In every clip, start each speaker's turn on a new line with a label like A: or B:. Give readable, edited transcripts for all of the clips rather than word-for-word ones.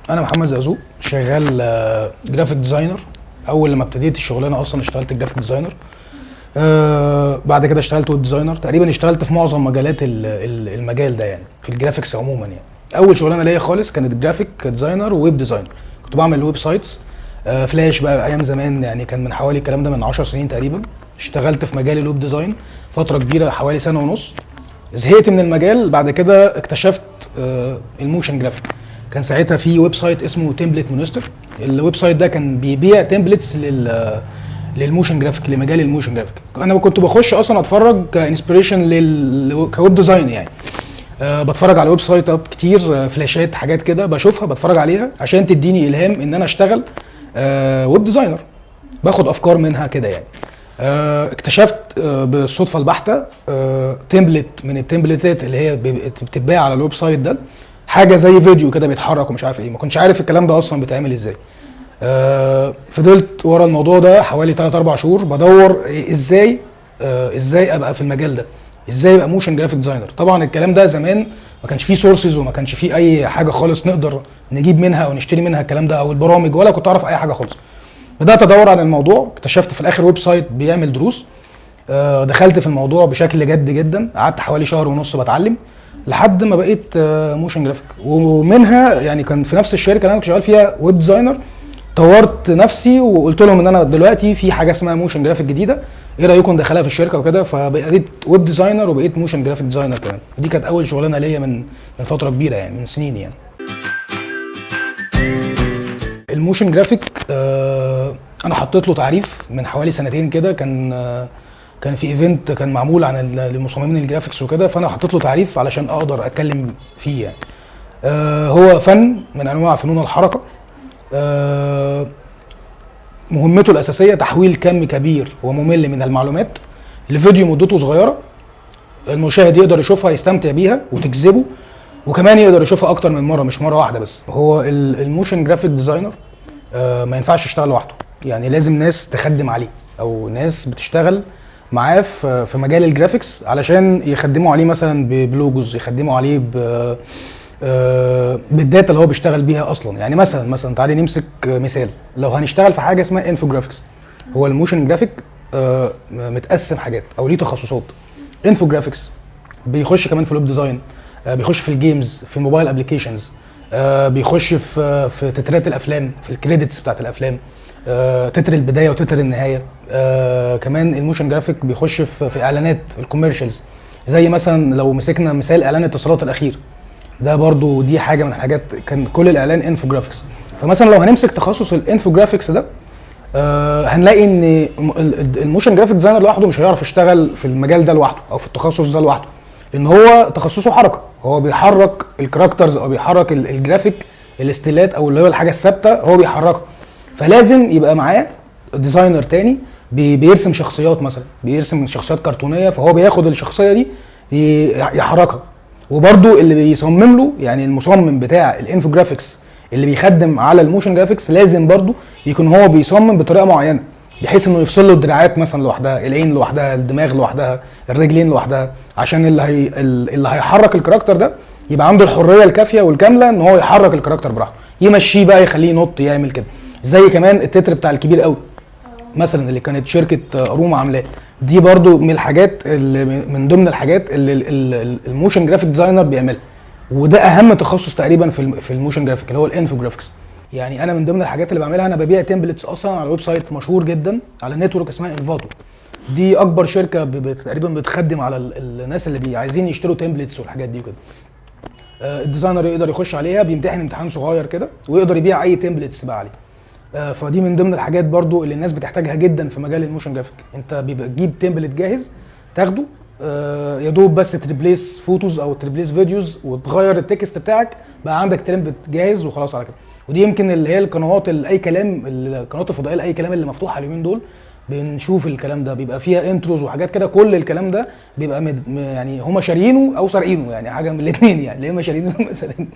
A: انا محمد زقزوق شغال جرافيك ديزاينر. اول لما ابتديت الشغلانه اصلا اشتغلت جرافيك ديزاينر. بعد كده اشتغلت ويب ديزاينر. تقريبا اشتغلت في معظم مجالات المجال ده، يعني في الجرافيكس عموما. يعني اول شغلانه ليا خالص كانت جرافيك ديزاينر وويب ديزاينر. كنت بعمل ويب سايتس فلاش بقى ايام زمان، يعني كان من حوالي الكلام ده من 10 سنين تقريبا. اشتغلت في مجال الويب ديزاين فتره كبيره، حوالي سنه ونص. زهقت من المجال. بعد كده اكتشفت الموشن جرافيك. كان ساعتها في ويب سايت اسمه تمبلت مونستر. الويب سايت ده كان بيبيع تمبلتس للموشن جرافيك، لمجال الموشن جرافيك. انا كنت بخش اصلا اتفرج كانسبيريشن كويب ديزاين يعني. بتفرج على ويب سايتات كتير، فلاشات، حاجات كده بشوفها بتفرج عليها عشان تديني الهام ان انا اشتغل ويب ديزاينر. باخد افكار منها كده يعني. اكتشفت بالصدفه البحته تمبلت من التمبلتات اللي هي بتتباع على الويب سايت ده، حاجه زي فيديو كده بيتحرك ومش عارف ايه. ما كنتش عارف الكلام ده اصلا بيتعمل ازاي. فضلت ورا الموضوع ده حوالي 3 4 شهور بدور ازاي ابقى في المجال ده، ازاي ابقى موشن جرافيك ديزاينر. طبعا الكلام ده زمان ما كانش فيه سورسز وما كانش فيه اي حاجه خالص نقدر نجيب منها او نشتري منها الكلام ده، او البرامج، ولا كنت اعرف اي حاجه خالص. بدات ادور عن الموضوع، اكتشفت في الاخر ويب سايت بيعمل دروس. دخلت في الموضوع بشكل جد جدا، قعدت حوالي شهر ونص بتعلم لحد ما بقيت موشن جرافيك. ومنها يعني كان في نفس الشركه اللي انا كنت شغال فيها ويب ديزاينر، طورت نفسي وقلت لهم ان انا دلوقتي في حاجه اسمها موشن جرافيك جديده، ايه رايكم ندخلها في الشركه وكده. فبقيت ويب ديزاينر وبقيت موشن جرافيك ديزاينر كمان. دي كانت اول شغلانه ليا من فتره كبيره، يعني من سنين يعني. الموشن جرافيك انا حطيت له تعريف من حوالي سنتين كده. كان في ايفنت كان معمول عن المصممين الجرافيكس وكده، فانا حطيت له تعريف علشان اقدر اتكلم فيه يعني. هو فن من انواع فنون الحركه. مهمته الاساسيه تحويل كم كبير وممل من المعلومات لفيديو مدته صغيره، المشاهد يقدر يشوفها يستمتع بيها وتجذبه، وكمان يقدر يشوفها اكتر من مره، مش مره واحده بس. هو الموشن جرافيك ديزاينر ما ينفعش يشتغل لوحده، يعني لازم ناس تخدم عليه او ناس بتشتغل معاه في مجال الجرافيكس علشان يخدموا عليه، مثلا بلوجوز، يخدموا عليه بالداتا اللي هو بيشتغل بيها اصلا. يعني مثلا تعالي نمسك مثال. لو هنشتغل في حاجه اسمها انفوجرافيكس، هو الموشن جرافيك متقسم حاجات او ليه تخصصات. انفوجرافيكس بيخش كمان في الويب ديزاين، بيخش في الجيمز، في الموبايل ابلكيشنز، بيخش في تترات الافلام، في الكريدتس بتاعت الافلام، تتر البدايه وتتر النهايه. كمان الموشن جرافيك بيخش في اعلانات الكوميرشالز، زي مثلا لو مسكنا مثال اعلان اتصالات الاخير ده، برضو دي حاجه من الحاجات، كان كل الاعلان انفوجرافيكس. فمثلا لو هنمسك تخصص الانفوجرافيكس ده، هنلاقي ان الموشن جرافيك ديزاينر لوحده مش هيعرف يشتغل في المجال ده لوحده او في التخصص ده لوحده، لان هو تخصصه حركه. هو بيحرك الكاركترز او بيحرك الجرافيك، الاستيلات، او اللي هو الحاجه الثابته هو بيحركها. فلازم يبقى معاه ديزاينر تاني بيرسم شخصيات، مثلا بيرسم شخصيات كرتونيه، فهو بياخد الشخصيه دي يحركها. وبرده اللي بيصمم له، يعني المصمم بتاع الانفوجرافيكس اللي بيخدم على الموشن جرافيكس، لازم برده يكون هو بيصمم بطريقه معينه، بحيث انه يفصل له الدراعات مثلا لوحدها، العين لوحدها، الدماغ لوحدها، الرجلين لوحدها، عشان اللي هيحرك الكاركتر ده يبقى عنده الحريه الكافيه والكامله ان هو يحرك الكاركتر براحته، يمشيه بقى، يخليه ينط، يعمل كده. زي كمان التتر بتاع الكبير قوي مثلا اللي كانت شركه اروما عاملاه، دي برضو من الحاجات اللي من ضمن الحاجات اللي الموشن جرافيك ديزاينر بيعملها. وده اهم تخصص تقريبا في الموشن جرافيك، اللي هو الانفوجرافيكس. يعني انا من ضمن الحاجات اللي بعملها، انا ببيع تمبلتس اصلا على ويب سايت مشهور جدا على نتورك اسمها انفاتو. دي اكبر شركه تقريبا بتخدم على الناس اللي عايزين يشتروا تمبلتس والحاجات دي وكده. الديزاينر يقدر يخش عليها، بيمتحن امتحان صغير كده ويقدر يبيع اي تمبلتس بقى عليه. فدي من ضمن الحاجات برضو اللي الناس بتحتاجها جدا في مجال الموشن جرافيك. انت بيبقى تجيب تمبلت جاهز تاخده، يا دوب بس تريبليس فوتوز او تريبليس فيديوز وتغير التكست بتاعك، بقى عندك تمبلت جاهز وخلاص على كده. ودي يمكن اللي هي القنوات اي كلام، القنوات الفضائيه اي كلام اللي مفتوحه اليومين دول، بنشوف الكلام ده بيبقى فيها انتروز وحاجات كده. كل الكلام ده بيبقى يعني هم شاريينه او سارقينه، يعني حاجه من الاثنين، يعني يا اما شاريينه يا اما سارقينه.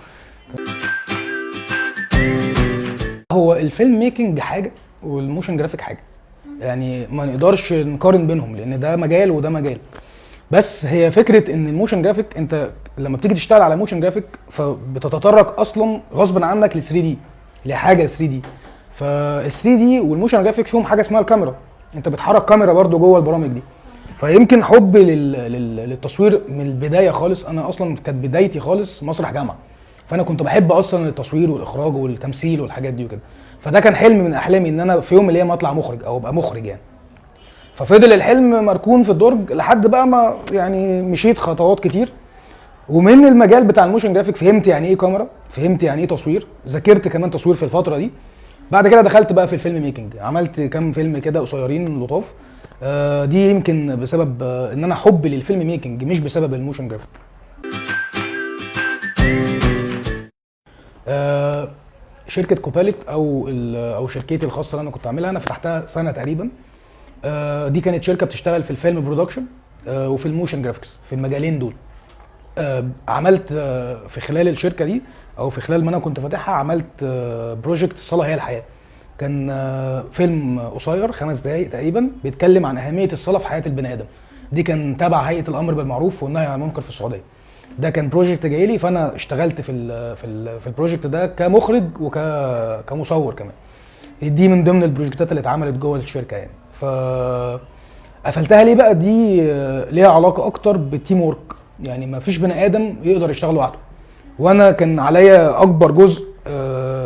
A: هو الفيلم ميكنج حاجه والموشن جرافيك حاجه، يعني ما نقدرش نقارن بينهم، لان ده مجال وده مجال. بس هي فكره ان الموشن جرافيك، انت لما بتيجي تشتغل على موشن جرافيك فبتتطرق اصلا غصب عنك ل 3 دي، لحاجه 3 دي. فال 3 دي والموشن جرافيك فيهم حاجه اسمها الكاميرا، انت بتحرك كاميرا برضو جوه البرامج دي. فيمكن حبي للتصوير من البدايه خالص، انا اصلا كانت بدايتي خالص مسرح جامعه، فانا كنت بحب اصلا التصوير والاخراج والتمثيل والحاجات دي وكده. فده كان حلم من احلامي ان انا في يوم من الايام اطلع مخرج او ابقى مخرج يعني. ففضل الحلم مركون في الدرج لحد بقى ما يعني مشيت خطوات كتير، ومن المجال بتاع الموشن جرافيك فهمت يعني ايه كاميرا، فهمت يعني ايه تصوير، ذاكرت كمان تصوير في الفتره دي. بعد كده دخلت بقى في الفيلم ميكنج، عملت كام فيلم كده قصيرين لطاف. دي يمكن بسبب ان انا حبي للفيلم ميكنج، مش بسبب الموشن جرافيك. شركه كوباليت او شركتي الخاصه اللي انا كنت عاملها، انا فتحتها سنه تقريبا. دي كانت شركه بتشتغل في الفيلم برودكشن وفي الموشن جرافيكس، في المجالين دول. عملت في خلال الشركه دي، او في خلال ما انا كنت فاتحها، عملت بروجكت الصلاه هي الحياه. كان فيلم قصير 5 دقائق تقريبا، بيتكلم عن اهميه الصلاه في حياه البني ادم. دي كان تابع هيئه الامر بالمعروف والنهي عن المنكر في السعوديه. ده كان بروجكت جاي لي، فانا اشتغلت في البروجكت ده كمخرج كمصور كمان. دي من ضمن البروجكتات اللي اتعملت جوه الشركه يعني. ف قفلتها ليه بقى؟ دي ليها علاقه اكتر بالتيم ورك، يعني ما فيش بني ادم يقدر يشتغل لوحده، وانا كان عليا اكبر جزء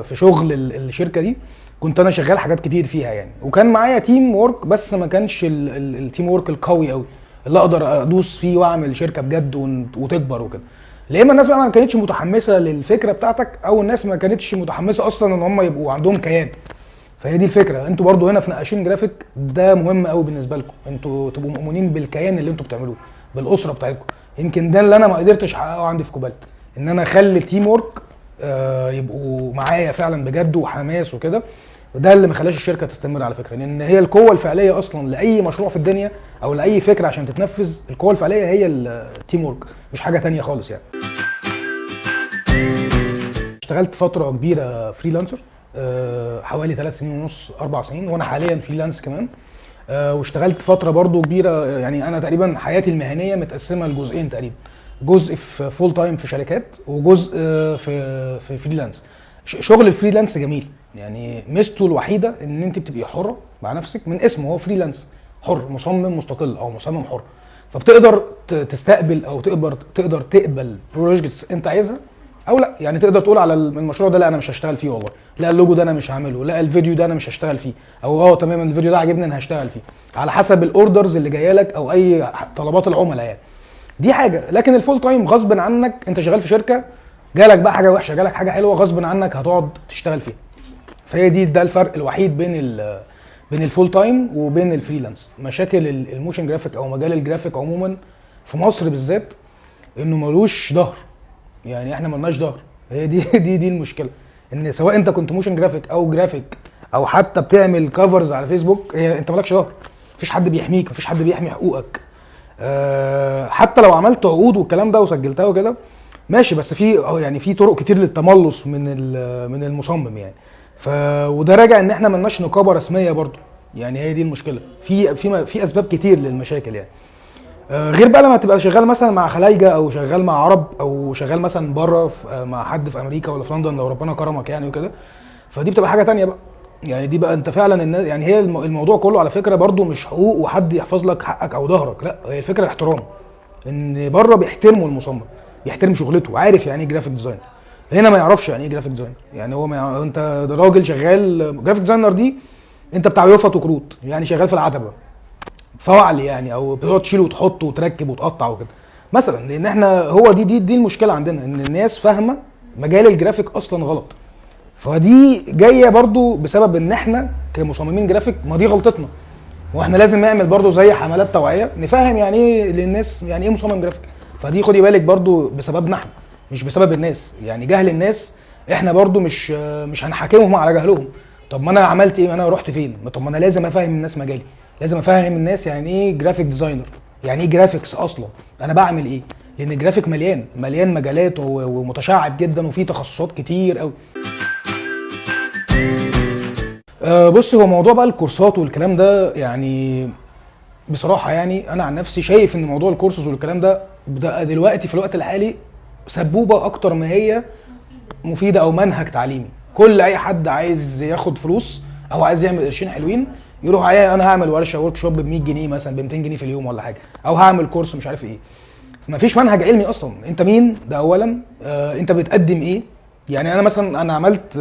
A: في شغل الشركه دي. كنت انا شغال حاجات كتير فيها يعني، وكان معايا تيم ورك، بس ما كانش التيم ورك القوي قوي اللي اقدر ادوس فيه واعمل شركه بجد وتكبر وكده. يا اما الناس بقى ما كانتش متحمسه للفكره بتاعتك، او الناس ما كانتش متحمسه اصلا ان هم يبقوا عندهم كيان. فهي دي الفكره، انتوا برضو هنا في نقاشين جرافيك ده مهم قوي بالنسبه لكم، انتوا تبقوا مؤمنين بالكيان اللي انتوا بتعملوه، بالاسره بتاعتكم. يمكن ده اللي انا ما قدرتش احققه عندي في كوبالت، ان انا اخلي التيم ورك يبقوا معايا فعلا بجد وحماس وكده. وده اللي ما خلاش الشركه تستمر على فكره، لان هي القوه الفعليه اصلا لاي مشروع في الدنيا او لاي فكره عشان تتنفذ، القوه الفعليه هي التيم ورك، مش حاجه تانية خالص يعني. اشتغلت فتره كبيره فريلانسر، حوالي 3 سنين ونص 4 سنين، وانا حاليا فريلانس كمان. واشتغلت فتره برضو كبيره، يعني انا تقريبا حياتي المهنيه متقسمه لجزئين تقريبا، جزء في فول تايم في شركات، وجزء في فريلانس. شغل الفريلانس جميل، يعني ميزته الوحيده ان انت بتبقي حره مع نفسك، من اسمه هو فريلانس، حر، مصمم مستقل او مصمم حر. فبتقدر تستقبل او تقدر تقبل بروجكتس انت عايزها او لا. يعني تقدر تقول على المشروع ده لا انا مش هشتغل فيه والله، لا اللوجو ده انا مش هعمله، لا الفيديو ده انا مش هشتغل فيه، او تماما الفيديو ده عاجبني انا هشتغل فيه، على حسب الاوردرز اللي جايه لك او اي طلبات العملاء يعني. دي حاجه. لكن الفول تايم غصب عنك، انت شغال في شركه، جالك بقى حاجه وحشه جالك حاجه حلوه، غصب عنك هتقعد تشتغل فيها. فهي ده الفرق الوحيد بين الفول تايم وبين الفريلانس. مشاكل الموشن جرافيك او مجال الجرافيك عموما في مصر بالذات انه ملوش ظهر، يعني احنا ملناش ظهر. هي دي المشكله، ان سواء انت كنت موشن جرافيك او جرافيك او حتى بتعمل كفرز على فيسبوك، انت مالكش ظهر، مفيش حد بيحميك، مفيش حد بيحمي حقوقك. حتى لو عملت عقود والكلام ده وسجلتها وكده ماشي، بس في طرق كتير للتملص من المصمم يعني. وده راجع ان احنا ملناش نقابه رسميه برضو، يعني هي دي المشكله. في اسباب كتير للمشاكل يعني. غير بقى لما تبقى شغال مثلا مع خلايجه، او شغال مع عرب، او شغال مثلا بره مع حد في امريكا ولا في لندن لو ربنا كرمك يعني وكده، فدي بتبقى حاجه تانية بقى. يعني دي بقى انت فعلا الناس، يعني هي الموضوع كله على فكره برضو مش حقوق وحد يحفظ لك حقك او ظهرك، لا هي الفكره احترام. ان بره بيحترموا المصمم، بيحترم شغلته، عارف يعني ايه جرافيك ديزاين. هنا ما يعرفش يعني ايه جرافيك ديزاين، يعني هو انت راجل شغال جرافيك ديزاينر، دي انت بتاع يافط وكروت، يعني شغال في العتبه فوعل يعني، او بتقعد تشيل وتحط وتركب وتقطع وكده مثلا. لان احنا هو دي المشكله عندنا، ان الناس فاهمه مجال الجرافيك اصلا غلط. فدي جايه برضو بسبب ان احنا كمصممين جرافيك، ما دي غلطتنا، واحنا لازم نعمل برضو زي حملات توعيه نفهم يعني ايه للناس، يعني ايه مصمم جرافيك. فدي خدي بالك برضو بسببنا احنا، مش بسبب الناس. يعني جهل الناس احنا برضو مش هنحاكمهم على جهلهم. طب ما انا عملت ايه؟ انا رحت فين؟ طب ما انا لازم افهم الناس مجالي، لازم افهم الناس يعني ايه جرافيك ديزاينر، يعني ايه جرافيكس اصلا، انا بعمل ايه. لان الجرافيك مليان مجالات ومتشعب جدا، وفيه تخصصات كتير قوي. بص، هو موضوع بقى الكورسات والكلام ده، يعني بصراحه يعني انا عن نفسي شايف ان موضوع الكورسز والكلام ده بقى دلوقتي في الوقت الحالي سبوبه اكتر ما هي مفيده او منهج تعليمي. كل اي حد عايز ياخد فلوس او عايز يعمل قرشين حلوين يروح انا هعمل ورشه ورك شوب ب 100 جنيه مثلا، ب 200 جنيه في اليوم ولا حاجه، او هعمل كورس مش عارف ايه. مفيش منهج علمي اصلا. انت مين ده اولا؟ انت بتقدم ايه؟ يعني انا مثلا انا عملت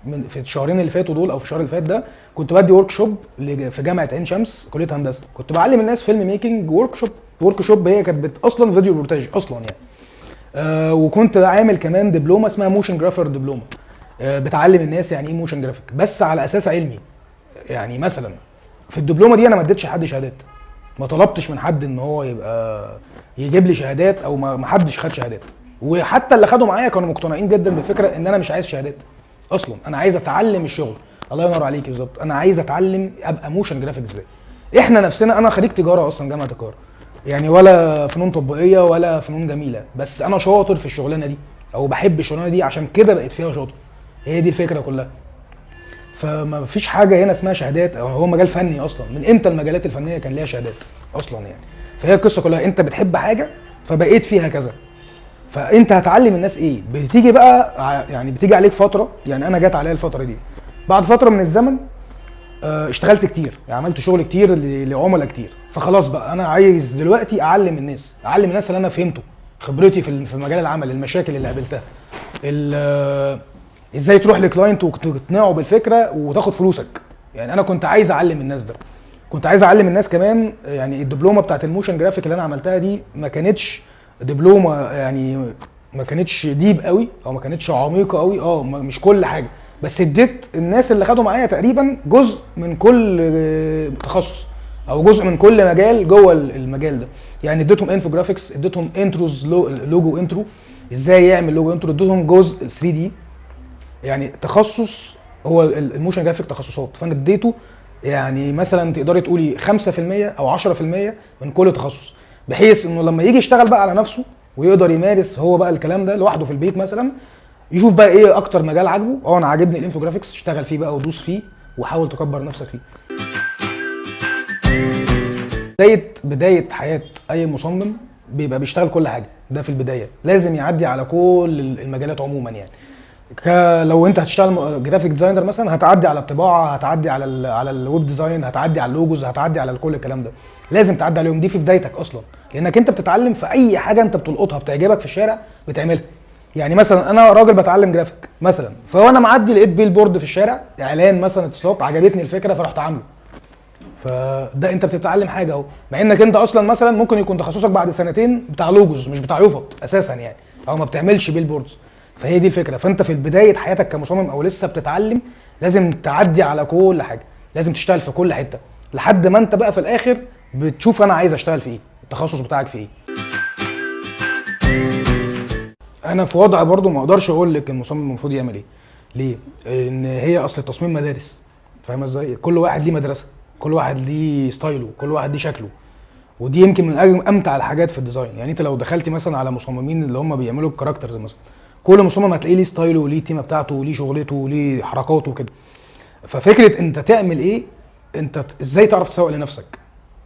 A: من في الشهرين اللي فاتوا دول او في الشهر اللي فات ده كنت بدي ورك شوب في جامعه عين شمس كليه هندسه. كنت بعلم الناس فيلم ميكنج ورك شوب. ورك شوب هي كانت اصلا فيديو ريبورتاج اصلا يعني. وكنت عامل كمان دبلومه اسمها موشن جرافر دبلومه، بتعلم الناس يعني ايه موشن جرافيك بس على اساس علمي. يعني مثلا في الدبلومه دي انا ما اديتش حد شهادات، ما طلبتش من حد ان هو يبقى يجيب لي شهادات، او ما حدش خد شهادات. وحتى اللي خدوا معايا كانوا مقتنعين جدا بالفكره ان انا مش عايز شهادات اصلا، انا عايز اتعلم الشغل. الله ينور عليك بالظبط، انا عايز اتعلم ابقى موشن جرافيك ازاي. احنا نفسنا، انا خريج تجاره اصلا جامعه القاهره، يعني ولا فنون تطبيقيه ولا فنون جميله، بس انا شاطر في الشغلانه دي او بحب الشغلانه دي عشان كده بقيت فيها شاطر. هي دي الفكره كلها. فما فيش حاجه هنا اسمها شهادات، او هو مجال فني اصلا. من امتى المجالات الفنيه كان ليها شهادات اصلا يعني؟ فهي القصه كلها انت بتحب حاجه فبقيت فيها كذا، فانت هتعلم الناس ايه. بتيجي بقى يعني بتيجي عليك فتره، يعني انا جت عليا الفتره دي بعد فتره من الزمن اشتغلت كتير، يعني عملت شغل كتير لعملاء كتير، فخلاص بقى انا عايز دلوقتي اعلم الناس اللي انا فهمته، خبرتي في مجال العمل، المشاكل اللي قابلتها، ازاي تروح لكلاينت وتقنعه بالفكره وتاخد فلوسك. يعني انا كنت عايز اعلم الناس ده. كنت عايز اعلم الناس كمان. يعني الدبلومه بتاعت الموشن جرافيك اللي انا عملتها دي ما كانتش دبلومه، يعني ما كانتش ديب قوي او ما كانتش عميقه قوي، مش كل حاجه، بس اديت الناس اللي خدوا معايا تقريبا جزء من كل تخصص او جزء من كل مجال جوه المجال ده. يعني اديتهم انفوجرافيكس، اديتهم انتروز، لوجو انترو، ازاي يعمل لوجو انترو، اديتهم جزء 3 دي. يعني تخصص، هو الموشن جرافيك تخصصات، فانا اديته يعني مثلا تقدري تقولي 5% او 10% من كل تخصص، بحيث انه لما يجي يشتغل بقى على نفسه ويقدر يمارس هو بقى الكلام ده لوحده في البيت مثلا، يشوف بقى ايه اكتر مجال عاجبه. انا عاجبني الانفوجرافيكس، اشتغل فيه بقى ودوس فيه وحاول تكبر نفسك فيه. بدايه حياه اي مصمم بيبقى بيشتغل كل حاجه، ده في البدايه لازم يعدي على كل المجالات عموما. يعني لو انت هتشتغل جرافيك ديزاينر مثلا هتعدي على الطباعه، هتعدي على الويب ديزاين، هتعدي على اللوجوز، هتعدي على كل الكلام ده، لازم تعدي عليهم. دي في بدايتك اصلا، لانك انت بتتعلم في اي حاجه انت بتلقطها بتعجبك في الشارع بتعملها. يعني مثلا انا راجل بتعلم جرافيك مثلا، فانا معدي لقيت بيل بورد في الشارع، اعلان مثلا اتصالات، عجبتني الفكره فرحت عامله. فده انت بتتعلم حاجه اهو، مع انك انت اصلا مثلا ممكن يكون تخصصك بعد سنتين بتاع لوجوز مش بتاع يوفط اساسا يعني، او ما بتعملش بيل بوردز. فهي دي الفكره. فانت في بدايه حياتك كمصمم او لسه بتتعلم لازم تعدي على كل حاجه، لازم تشتغل في كل حته، لحد ما انت بقى في الاخر بتشوف انا عايز اشتغل في ايه، التخصص بتاعك في ايه. انا في وضع برضو ما اقدرش اقول لك المصمم المفروض يعمل ايه. ليه؟ ان هي اصل التصميم مدارس، فاهم ازاي؟ كل واحد ليه مدرسه، كل واحد ليه ستايله، كل واحد ليه شكله. ودي يمكن من امتع الحاجات في الديزاين. يعني انت لو دخلتي مثلا على مصممين اللي هم بيعملوا الكاركترز مثلا، كل مصمم هتلاقيه ليه ستايله وليه تيمه بتاعته وليه شغلته وليه حركاته وكده. ففكره انت تعمل ايه، انت ازاي تعرف تسوق لنفسك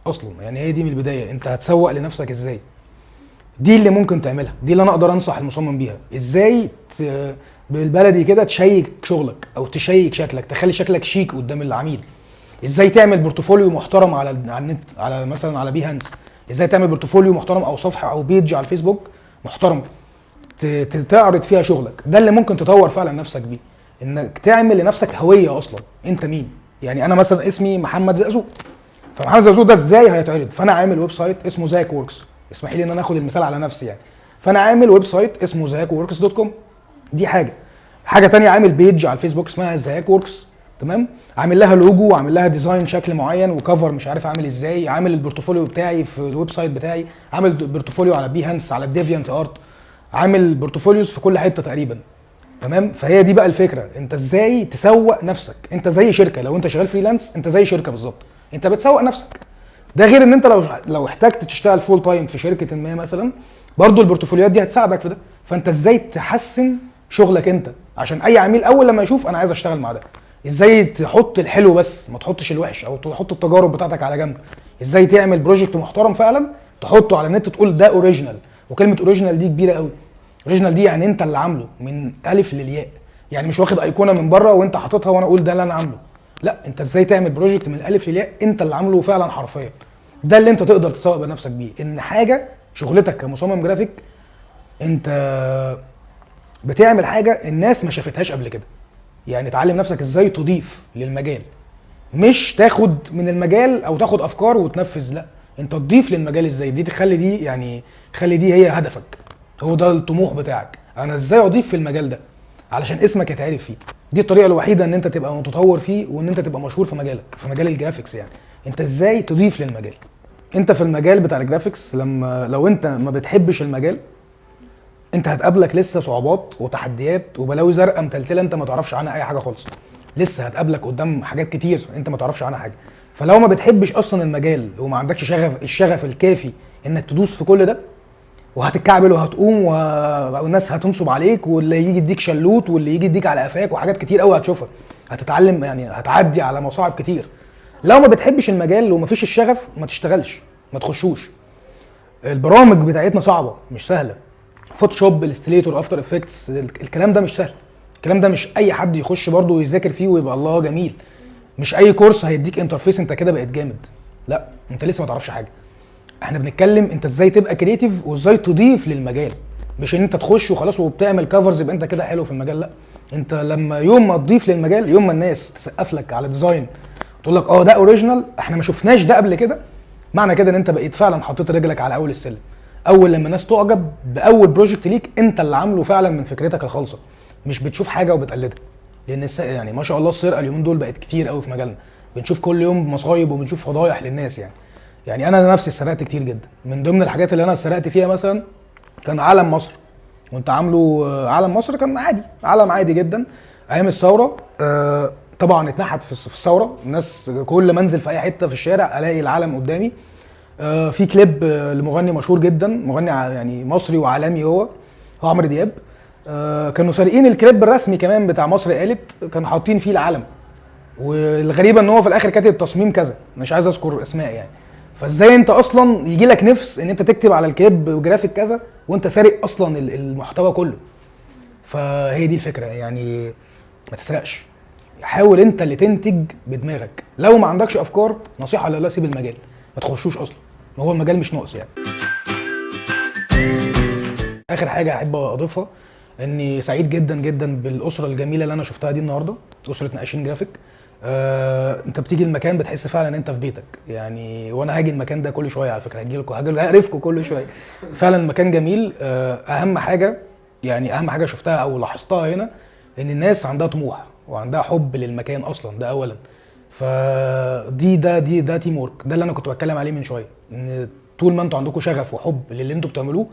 A: اصلا، يعني هي دي من البدايه. انت هتسوق لنفسك ازاي؟ دي اللي ممكن تعملها، دي اللي انا اقدر انصح المصمم بيها. ازاي بالبلدي كده تشيك شغلك او تشيك شكلك، تخلي شكلك شيك قدام العميل. ازاي تعمل بورتفوليو محترم على النت، على مثلا على بيهانس. ازاي تعمل بورتفوليو محترم او صفحه او بيج على الفيسبوك محترم تعرض فيها شغلك. ده اللي ممكن تطور فعلا نفسك بيه، انك تعمل لنفسك هويه اصلا. انت مين؟ يعني انا مثلا اسمي محمد زقزوق، فمحمد زقزوق ده ازاي هيتعرض؟ فانا عامل ويب سايت اسمه زاك ووركس، اسمحي لي ان انا اخد المثال على نفسي يعني. فانا عامل ويب سايت اسمه zakworks.com، دي حاجه تانية عامل بيج على الفيسبوك اسمها زاك ووركس، تمام؟ عامل لها لوجو وعامل لها ديزاين شكل معين وكفر مش عارف عامل ازاي، عامل البورتفوليو بتاعي في الويب سايت بتاعي، عامل بورتفوليو على بيهانس، على ديفيانت ارت، عامل بورتفوليوز في كل حته تقريبا، تمام؟ فهي دي بقى الفكره، انت ازاي تسوق نفسك. انت زي شركه، لو انت شغال فريلانس انت زي شركه بالظبط، انت بتسوق نفسك. ده غير ان انت لو احتجت تشتغل فول تايم في شركه ما مثلا، برضو البورتفوليوهات دي هتساعدك في ده. فانت ازاي تحسن شغلك انت، عشان اي عميل اول لما يشوف انا عايز اشتغل مع ده، ازاي تحط الحلو بس ما تحطش الوحش، او تحط التجارب بتاعتك على جنب. ازاي تعمل بروجكت محترم فعلا تحطه على النت تقول ده اوريجينال. وكلمه اوريجينال دي كبيره قوي. اوريجينال دي يعني انت اللي عامله من الف للياء، يعني مش واخد ايقونه من بره وانت حاططها وانا اقول ده اللي انا عامله. لا، انت ازاي تعمل بروجكت من الالف للياء انت اللي عامله فعلا حرفيا. ده اللي انت تقدر تسوق بنفسك بيه، ان حاجه شغلتك كمصمم جرافيك انت بتعمل حاجه الناس ما شافتهاش قبل كده. يعني تعلم نفسك ازاي تضيف للمجال، مش تاخد من المجال او تاخد افكار وتنفذ، لا انت تضيف للمجال ازاي. دي تخلي دي يعني خلي دي هي هدفك، هو ده الطموح بتاعك. انا ازاي اضيف في المجال ده علشان اسمك يتعرف فيه. دي الطريقه الوحيده ان انت تبقى متطور فيه وان انت تبقى مشهور في مجالك، في مجال الجرافيكس. يعني انت ازاي تضيف للمجال. انت في المجال بتاع الجرافيكس لو انت ما بتحبش المجال انت هتقابلك لسه صعوبات وتحديات وبلاوي زرقاء متلتله انت ما تعرفش عنها اي حاجه خالص. لسه هتقابلك قدام حاجات كتير انت ما تعرفش عنها حاجه. فلو ما بتحبش اصلا المجال وما عندكش الشغف الكافي انك تدوس في كل ده، وهتتكعبل وهتقوم والناس هتنصب عليك واللي يجي يديك شلوت واللي يجي يديك على قفاك وحاجات كتير قوي هتشوفها. هتتعلم يعني هتعدي على مصاعب كتير. لو ما بتحبش المجال ومفيش الشغف ما تشتغلش، ما تخشوش. البرامج بتاعتنا صعبه مش سهله. فوتوشوب، الاستريتور، افتر افكتس، الكلام ده مش سهل. الكلام ده مش اي حد يخش برضه ويذاكر فيه ويبقى الله جميل. مش اي كورس هيديك انترفيس انت كده بقيت جامد، لا انت لسه ما تعرفش حاجه. احنا بنتكلم انت ازاي تبقى كرييتيف وازاي تضيف للمجال، مش ان انت تخش وخلاص وبتعمل كفرز يبقى انت كده حلو في المجال. لا، انت لما يوم ما تضيف للمجال، يوم ما الناس تسقف لك على ديزاين تقول لك اه ده اوريجينال احنا ما شفناش ده قبل كده، معنى كده ان انت بقيت فعلا حطيت رجلك على اول السلم. اول لما الناس تعجب باول بروجكت ليك انت اللي عامله فعلا من فكرتك الخالصه، مش بتشوف حاجه وبتقلدها. لان يعني ما شاء الله السرقه اليومين دول بقت كتير قوي في مجالنا. بنشوف كل يوم مصايب وبنشوف فضايح للناس. يعني انا نفسي سرقت كتير جدا. من ضمن الحاجات اللي انا سرقت فيها مثلا كان علم مصر. كنت عامله علم مصر كان عادي، علم عادي جدا ايام الثوره. طبعا اتنحت في الثوره. الناس كل ما انزل في اي حته في الشارع الاقي العلم قدامي. في كليب لمغني مشهور جدا، مغني يعني مصري وعالمي، هو عمرو دياب. كانوا سارقين الكليب الرسمي كمان بتاع مصر قالت، كانوا حاطين فيه العلم. والغريبه ان هو في الاخر كاتب تصميم كذا، مش عايز اذكر اسماء يعني. فازاي انت اصلا يجي لك نفس ان انت تكتب على الكليب جرافيك كذا وانت سارق اصلا المحتوى كله؟ فهي دي الفكره. يعني ما تسرقش، حاول انت اللي تنتج بدماغك. لو ما عندكش افكار نصيحه لله سيب المجال، ما تخشوش اصلا، هو المجال مش ناقص يعني. اخر حاجه احب اضيفها اني سعيد جدا جدا بالاسره الجميله اللي انا شفتها دي النهارده، اسره نقاشين جرافيك. انت بتيجي المكان بتحس فعلا ان انت في بيتك يعني. وانا هاجي المكان ده كل شويه على فكره، هاجي لكم هاجي اعرفكم كل شويه. فعلا المكان جميل. اهم حاجه يعني اهم حاجه شفتها او لاحظتها هنا ان الناس عندها طموح وعندها حب للمكان اصلا، ده اولا. فدي ده تيم ورك، ده اللي انا كنت بتكلم عليه من شويه. ان طول ما انتوا عندكم شغف وحب للي انتوا بتعملوه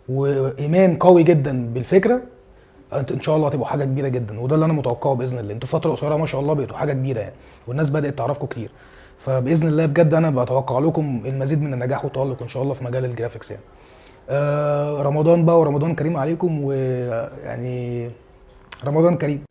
A: وايمان قوي جدا بالفكره، ان شاء الله هتبقوا حاجه كبيره جدا. وده اللي انا متوقعه باذن الله. انتوا فتره قصيره ما شاء الله بقيتوا حاجه كبيره يعني، والناس بدات تعرفكم كتير. فباذن الله بجد انا بتوقع لكم المزيد من النجاح والتالق ان شاء الله في مجال الجرافيكس يعني. رمضان بقى ورمضان كريم عليكم، ويعني رمضان كريم.